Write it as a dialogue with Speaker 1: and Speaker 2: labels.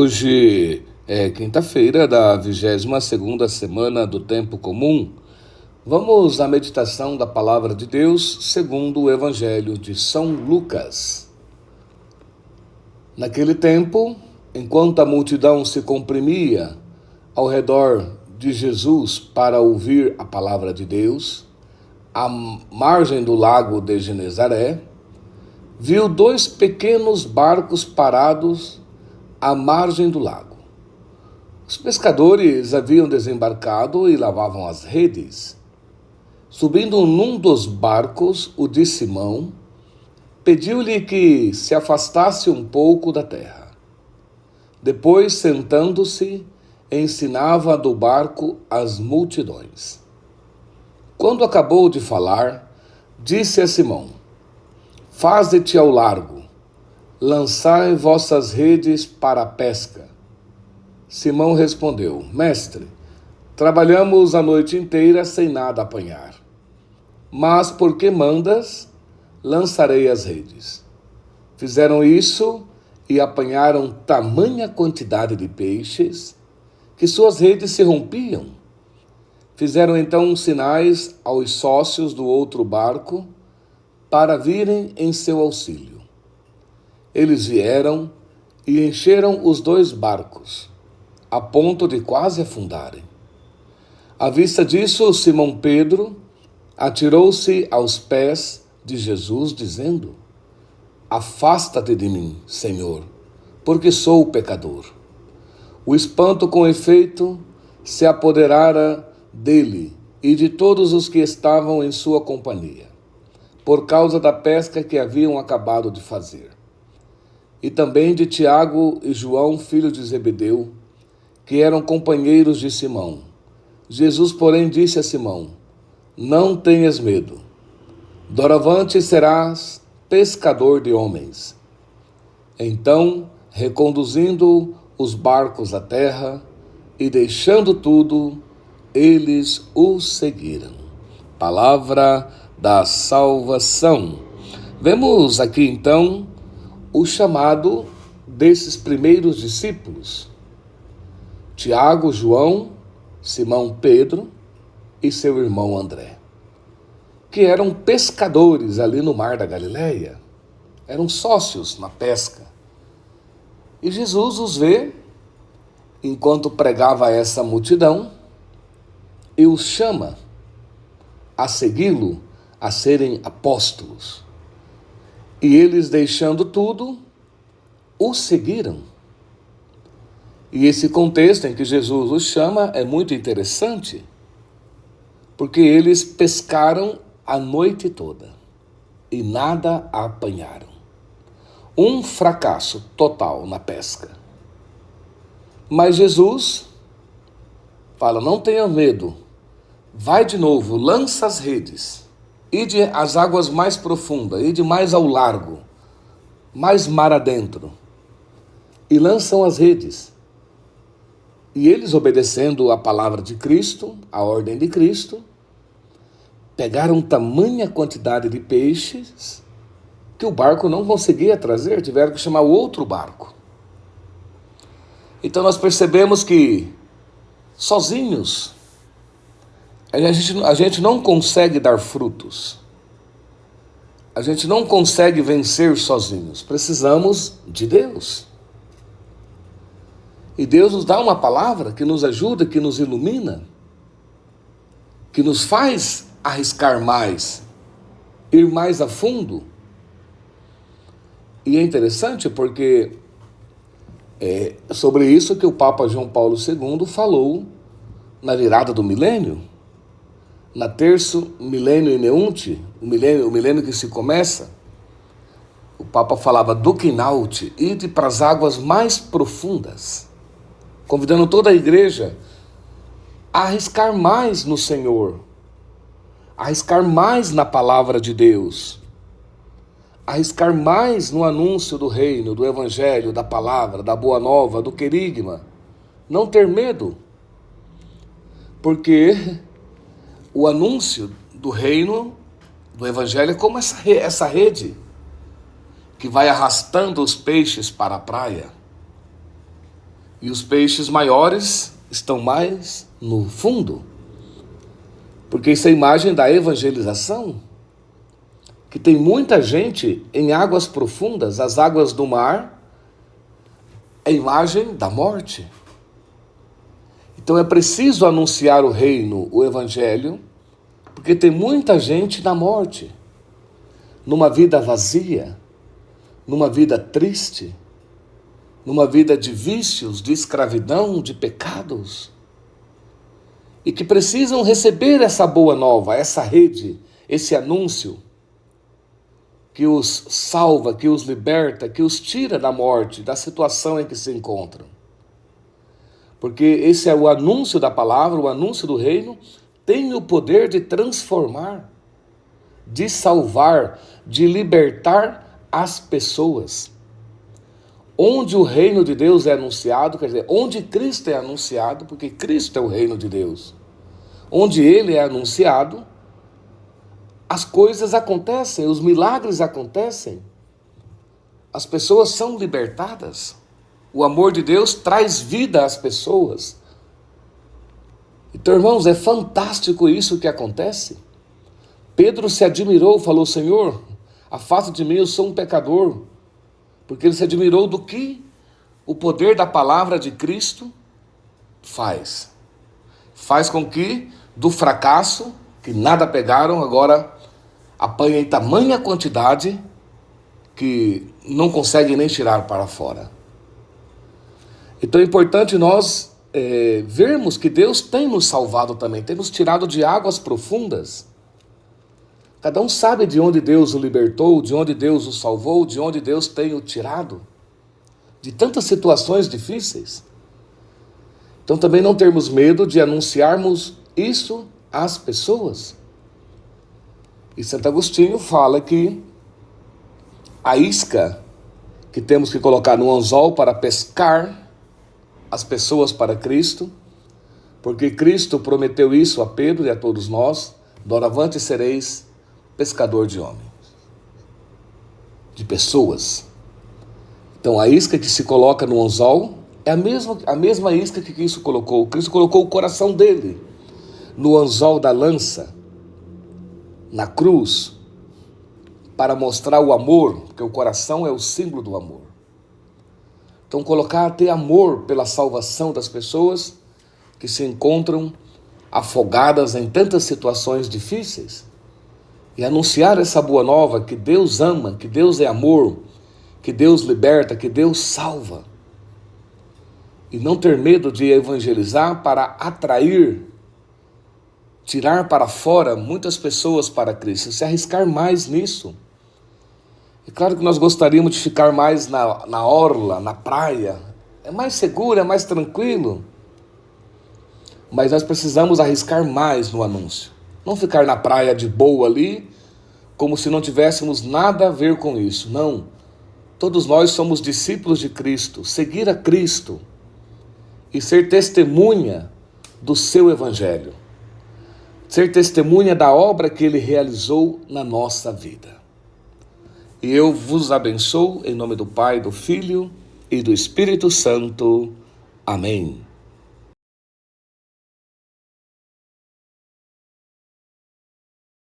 Speaker 1: Hoje é quinta-feira da 22ª semana do Tempo Comum. Vamos à meditação da Palavra de Deus segundo o Evangelho de São Lucas. Naquele tempo, enquanto a multidão se comprimia ao redor de Jesus para ouvir a Palavra de Deus, à margem do lago de Genezaré, viu dois pequenos barcos parados à margem do lago. Os pescadores haviam desembarcado e lavavam as redes. Subindo num dos barcos, o de Simão pediu-lhe que se afastasse um pouco da terra. Depois, sentando-se, ensinava do barco as multidões. Quando acabou de falar, disse a Simão: Faze-te ao largo, lançai vossas redes para a pesca. Simão respondeu: Mestre, trabalhamos a noite inteira sem nada apanhar. Mas porque mandas, lançarei as redes. Fizeram isso e apanharam tamanha quantidade de peixes que suas redes se rompiam. Fizeram então sinais aos sócios do outro barco para virem em seu auxílio. Eles vieram e encheram os dois barcos, a ponto de quase afundarem. À vista disso, Simão Pedro atirou-se aos pés de Jesus, dizendo: Afasta-te de mim, Senhor, porque sou pecador. O espanto, com efeito, se apoderara dele e de todos os que estavam em sua companhia, por causa da pesca que haviam acabado de fazer. E também de Tiago e João, filhos de Zebedeu, que eram companheiros de Simão. Jesus, porém, disse a Simão: Não tenhas medo. Doravante serás pescador de homens. Então, reconduzindo os barcos à terra e deixando tudo, eles o seguiram. Palavra da salvação. Vemos aqui então o chamado desses primeiros discípulos: Tiago, João, Simão Pedro e seu irmão André, que eram pescadores ali no mar da Galileia, eram sócios na pesca. E Jesus os vê enquanto pregava a essa multidão e os chama a segui-lo, a serem apóstolos. E eles, deixando tudo, o seguiram. E esse contexto em que Jesus os chama é muito interessante, porque eles pescaram a noite toda e nada apanharam. Um fracasso total na pesca. Mas Jesus fala: não tenha medo, vai de novo, lança as redes. Ide às águas mais profundas, ide mais ao largo, mais mar adentro, e lançam as redes. E eles, obedecendo a palavra de Cristo, a ordem de Cristo, pegaram tamanha quantidade de peixes que o barco não conseguia trazer, tiveram que chamar o outro barco. Então nós percebemos que sozinhos a gente não consegue dar frutos. A gente não consegue vencer sozinhos. Precisamos de Deus. E Deus nos dá uma palavra que nos ajuda, que nos ilumina, que nos faz arriscar mais, ir mais a fundo. E é interessante porque é sobre isso que o Papa João Paulo II falou na virada do milênio. Na terço milênio ineunte, o milênio que se começa, o Papa falava do quinaute, ide para as águas mais profundas, convidando toda a igreja a arriscar mais no Senhor, a arriscar mais na palavra de Deus, a arriscar mais no anúncio do reino, do evangelho, da palavra, da boa nova, do querigma. Não ter medo, porque o anúncio do reino, do evangelho, é como essa rede que vai arrastando os peixes para a praia. E os peixes maiores estão mais no fundo. Porque isso é a imagem da evangelização. Que tem muita gente em águas profundas, as águas do mar, é a imagem da morte. Então é preciso anunciar o reino, o evangelho, porque tem muita gente na morte, numa vida vazia, numa vida triste, numa vida de vícios, de escravidão, de pecados, e que precisam receber essa boa nova, essa rede, esse anúncio, que os salva, que os liberta, que os tira da morte, da situação em que se encontram. Porque esse é o anúncio da palavra, o anúncio do reino, tem o poder de transformar, de salvar, de libertar as pessoas. Onde o reino de Deus é anunciado, quer dizer, onde Cristo é anunciado, porque Cristo é o reino de Deus. Onde Ele é anunciado, as coisas acontecem, os milagres acontecem, as pessoas são libertadas, o amor de Deus traz vida às pessoas. Então, irmãos, é fantástico isso que acontece. Pedro se admirou, falou: Senhor, afasta de mim, eu sou um pecador. Porque ele se admirou do que o poder da palavra de Cristo faz. Faz com que do fracasso, que nada pegaram, agora apanha em tamanha quantidade que não consegue nem tirar para fora. Então é importante nós vermos que Deus tem nos salvado também, tem nos tirado de águas profundas. Cada um sabe de onde Deus o libertou, de onde Deus o salvou, de onde Deus tem o tirado, de tantas situações difíceis. Então também não termos medo de anunciarmos isso às pessoas. E Santo Agostinho fala que a isca que temos que colocar no anzol para pescar as pessoas para Cristo, porque Cristo prometeu isso a Pedro e a todos nós: doravante sereis pescador de homens, de pessoas. Então a isca que se coloca no anzol é a mesma isca que Cristo colocou. Cristo colocou o coração dele no anzol da lança, na cruz, para mostrar o amor, porque o coração é o símbolo do amor. Então ter amor pela salvação das pessoas que se encontram afogadas em tantas situações difíceis, e anunciar essa boa nova, que Deus ama, que Deus é amor, que Deus liberta, que Deus salva. E não ter medo de evangelizar para atrair, tirar para fora muitas pessoas para Cristo, se arriscar mais nisso. É claro que nós gostaríamos de ficar mais na orla, na praia. É mais seguro, é mais tranquilo. Mas nós precisamos arriscar mais no anúncio. Não ficar na praia de boa ali, como se não tivéssemos nada a ver com isso. Não. Todos nós somos discípulos de Cristo. Seguir a Cristo e ser testemunha do seu evangelho. Ser testemunha da obra que Ele realizou na nossa vida. E eu vos abençoo em nome do Pai, do Filho e do Espírito Santo. Amém.